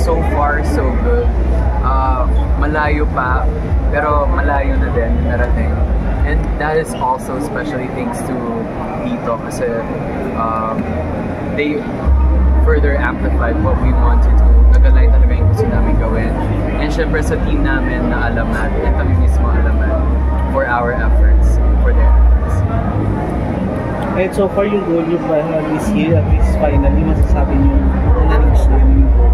so far so good. Malayo pa, pero malayo na din narating. And that is also especially thanks to Dito kasi they further amplified what we want to do. Nagalay talaga yung gusto namin gawin. And syempre sa team namin na Alamat, and kami mismo Alamat, for our efforts, for their efforts. And so far yung goal nyo ba this year, at least finally, masasabi nyo na na-reach na yung goal?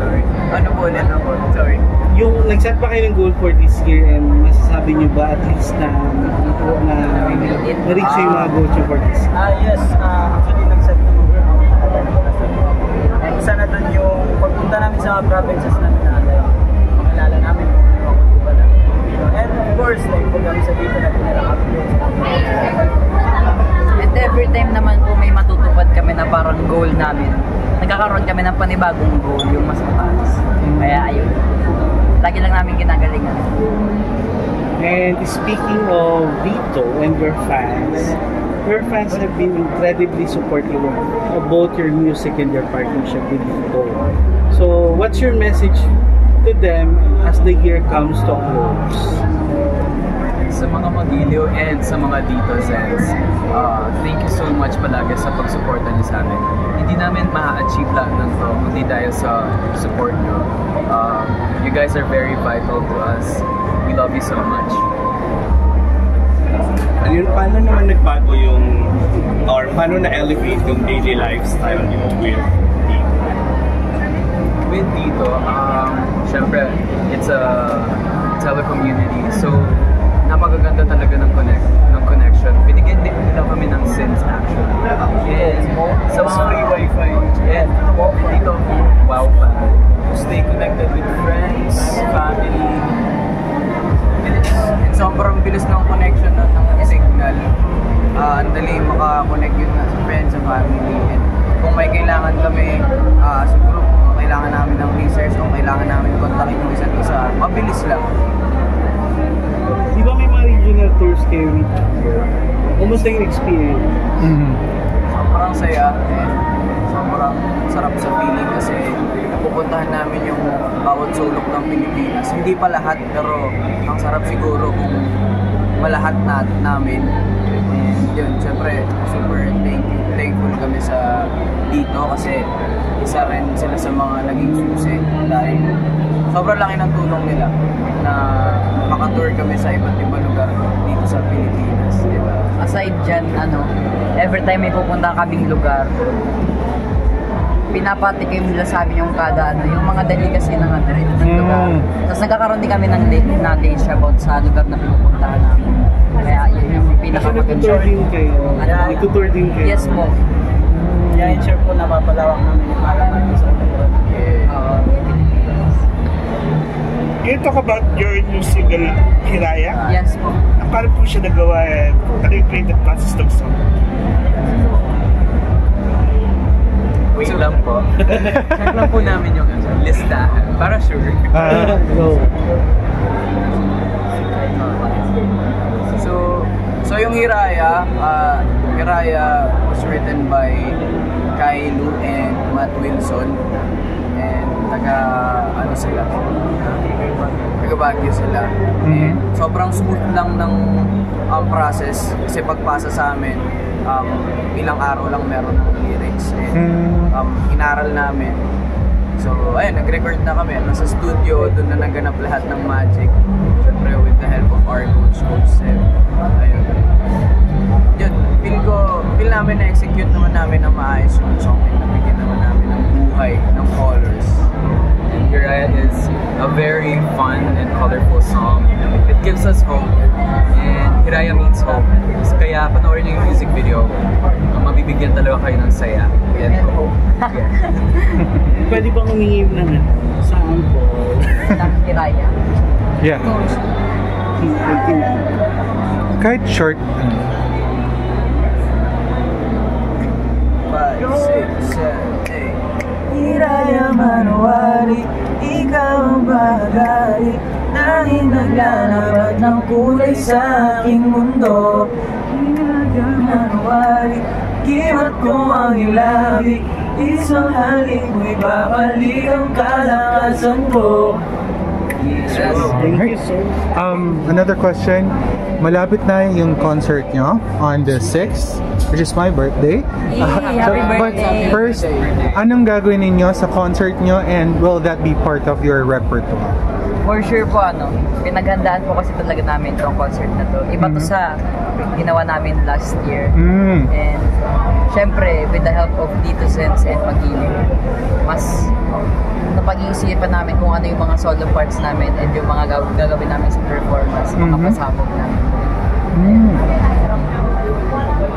Sorry? Ano po? Sorry. Yung nag-set pa kayo ng goal for this year and masasabi nyo ba at least na na-reach yung mga goals nyo for this year? Yes, actually nag-set naman po ng and isa na dun yung pagpunta namin sa mga provinces namin na makilala namin kung ano ba namin. And of course, like pag kami sa dito natin nila kami and every time naman po may matutupad kami na parang goal namin, nagkakaroon kami ng panibagong goal, yung mas mataas. Kaya ayun, lagi lang namin ginagalingan. And speaking of Dito and your fans have been incredibly supportive of both your music and your partnership with Dito. So what's your message to them as the year comes to a close? Sa mga magiliw and sa mga Dito Zens, thank you so much palagi sa pagsuporta niyo sa amin. Hindi namin ma-achieve lahat ng to kundi dahil sa support niyo. You guys are very vital to us. We love you so much. Ayun, paano naman nagbago yung, or paano na-elevate yung daily lifestyle niyo with Dito? With Dito, syempre, it's a telecommunity, so napakaganda talaga ng connection. Binigyan din nila kami ng SIMs actually. And sa mga free wifi. And dito, wow pa. Stay connected with friends, family. and sobrang bilis ng connection ng signal. Ang dali makakonect yun sa friends, sa family. And kung may kailangan kami sa group, kung kailangan namin ng research, kung kailangan namin kontakin yung isa't isa, mabilis lang. Di ba may mga regional tours kayo with Dito? Kumusta yung experience? Sobrang saya and sobrang sarap sa feeling kasi pupuntahan namin yung bawat sulok ng Pilipinas. Hindi pa lahat, pero ang sarap siguro kung malahat namin. And yun, syempre, super thankful kami sa Dito kasi isa rin sila sa mga naging susi dahil sobrang laki ng tulong nila na makatour kami sa iba't ibang lugar dito sa Pilipinas, diba? Aside dyan, every time may pupunta kaming lugar, pinapatikim nila sa amin yung kada yung mga delicacy ng lugar. Tapos nagkakaroon din kami ng knowledge about sa lugar na pinupuntahan namin. Kaya yun yung pinakamaganda. Nagtutour din kayo? Yes po. Kaya ensure po na mapalawak namin yung malaman sa lugar. Can you talk about your new single, Hiraya? Yes po. Paano po siya nagawa? Ano yung creative process ng song? Wait lang po. Check lang po namin yung listahan. Para sure. Go. So yung Hiraya was written by Kailu and Matt Wilson. And taga Baguio sila. And sobrang smooth lang ng process kasi pagpasa sa amin, ilang araw lang meron ng lyrics and inaral namin. So ayun, nag-record na kami. Nasa studio, doon na naganap lahat ng magic. Siyempre with the help of our Coach Seb. Ayun. Yun, feel namin na-execute naman namin na maayos yung song and nabigyan naman namin ng buhay, ng colors. And Hiraya is a very fun and colorful song. It gives us hope. And Hiraya means hope. Kaya panoorin niyo yung music video, mabibigyan talaga kayo ng saya and hope. Pwede bang humingi ng sample? Ng Hiraya. Yeah. Kahit short. 5, 6, 7, 8. Hiraya Manowari, ikaw ang bahagari, nanging naglalabag ng kulay sa aking mundo. Hiraya Manowari, kimat ko ang ilabi, Isang halik mo'y babalik ang kalakasan ko. Yes. Thank you so much. Another question. Malapit na yung concert nyo on the 6th, which is my birthday. Happy But birthday. first, anong gagawin ninyo sa concert nyo and will that be part of your repertoire? For sure po, pinaghandaan po kasi talaga namin itong concert na to. Iba to sa ginawa namin last year. Mm. And syempre, with the help of Dito Sense and Pag-ibig, mas napag-iisipan namin kung ano yung mga solo parts namin and yung mga gagawin namin sa performance, mga pasabog namin. Mm.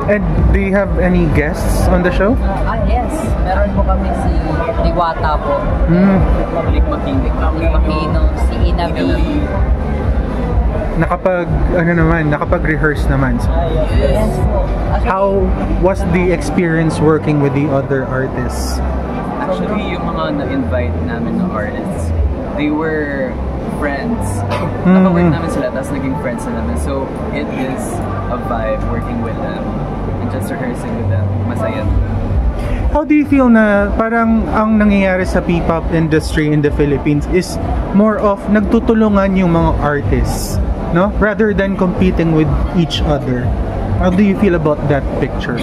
And do you have any guests on the show? Yes. Meron po kami si Diwata po. Mm. Public makinig. Makino, si Ina B. Nakapag-rehearse naman. Yes po. How was the experience working with the other artists? Actually, yung mga na-invite namin ng artists, they were friends. Nakawork namin sila, tapos naging friends na namin. So, it is a vibe working with them and just rehearsing with them. Masaya. How do you feel na parang ang nangyayari sa P-pop industry in the Philippines is more of nagtutulungan yung mga artists, no? Rather than competing with each other. How do you feel about that picture?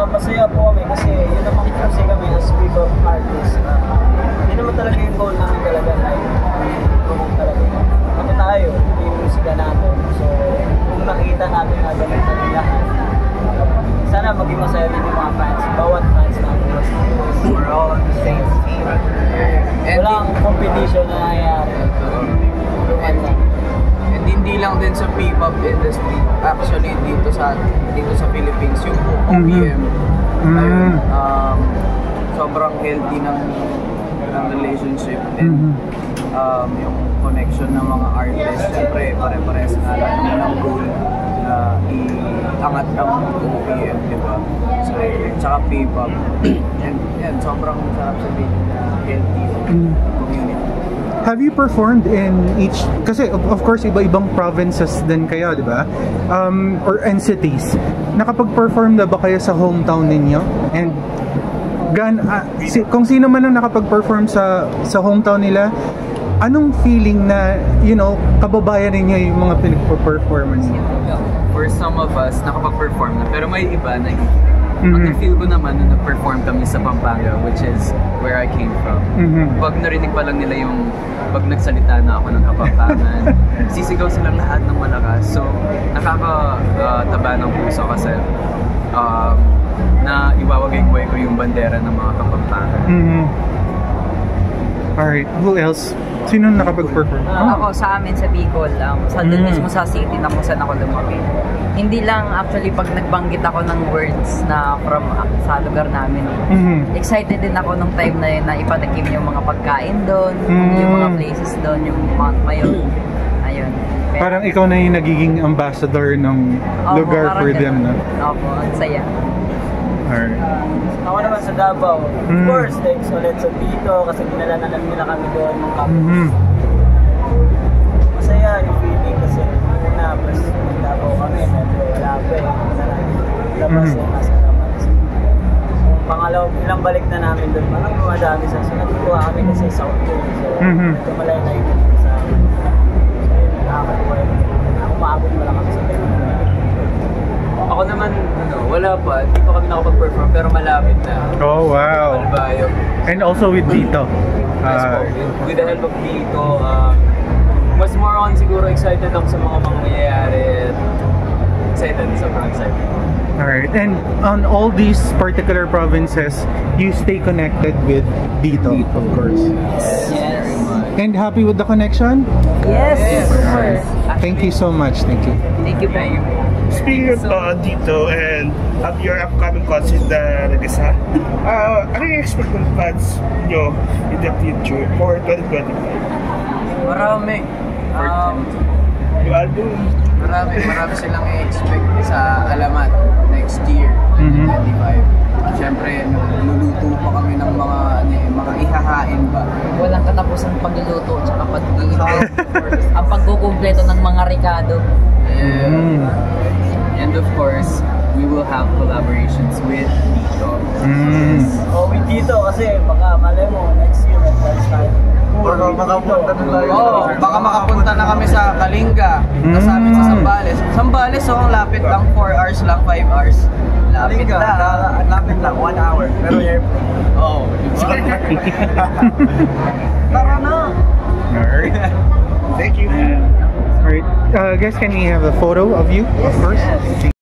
Masaya po kami kasi yun naman kasi kami as P-pop artists. Yun naman talaga yung goal namin talaga na yung talaga. Ano tayo, yung musika natin. So, kung nakita natin na ganun natin lahat, sana maging masaya din yung mga fans. Bawat fans natin. We're all on the same team. Walang competition na nangyayari. And hindi lang din sa P-pop industry, actually dito sa Philippines, yung OPM, ayun, sobrang healthy ng relationship and yung connection ng mga artists. Siyempre, pare-parehas nga lang ng goal na iangat ang OPM, di ba? So, tsaka P-pop. And yan, sobrang sarap sabihin na healthy community. Have you performed in each, kasi of course iba-ibang provinces din kayo, di ba? And cities. Nakapag-perform na ba kayo sa hometown ninyo? And kung sino man ang nakapag-perform sa hometown nila, anong feeling na, kababayan ninyo yung mga pinag-performance niyo? For some of us, nakapag-perform na, pero may iba na ang feel ko naman nung nag-perform kami sa Pampanga, which is where I came from. Pag narinig pa lang nila yung pag nagsalita na ako ng Kapampangan, sisigaw silang lahat ng malakas. So, nakakataba ng puso kasi na iwawagay-way ko yung bandera ng mga Kapampangan. Alright, who else? Sino nakapag-perform? Ako sa amin sa Bicol, sa dun mismo sa city na kung saan ako lumaki. Hindi lang actually pag nagbanggit ako ng words na from sa lugar namin. Excited din ako nung time na yun na ipatikim yung mga pagkain doon, yung mga places doon, yung Mount Mayon. Ayun. Pero, Parang ikaw na yung nagiging ambassador ng lugar for them, no? Opo, ang saya. Alright. Ako naman sa Davao. Of course, thanks ulit sa Tito kasi dinala na nila kami doon ng campus. Masaya yung feeling kasi una, mas Davao kami, medyo wala pa eh. Labas eh, nasa labas. Pangalawang ilang balik na namin doon, parang madami sa natutuwa kami kasi South yun. So, medyo malay-lay sa amin. So, yun, nakakakuha. Umaabot mo lang kami sa Davao. Ako naman, wala pa. Hindi pa kami nakapag-perform, pero malapit na. Oh, wow. Albayo. And also with Dito. With the help of Dito, mas more on siguro excited ako sa mga mangyayari. Sobrang excited. Alright, and on all these particular provinces, you stay connected with Dito, of course. Yes. And happy with the connection? Yes. Super. Thank you so much. Thank you. Thank you. Speaking of Dito and of your upcoming concert na nag-isa, ano yung expect ng fans nyo in the future for 2025? Marami. Yung album? Marami silang i-expect sa Alamat next year, 2025. Siyempre, luluto pa kami ng mga ihahain ba. Walang katapusang pagluluto at saka pag-iinit. Ang pagkukumpleto ng mga Ricardo. And of course, we will have collaborations with Dito. Oh, with Dito, Kasi baka malay mo, next year may plans tayo. Baka makapunta na tayo. Oo, baka makapunta na kami sa Kalinga, sa amin sa Zambales. Zambales, ang lapit lang, 4 hours lang, 5 hours. Lapit Kalinga, lang. lapit lang, 1 hour. Pero airplane. Oo, Tara na! Alright. Thank you. Alright. Guys, can we have a photo of you, of course?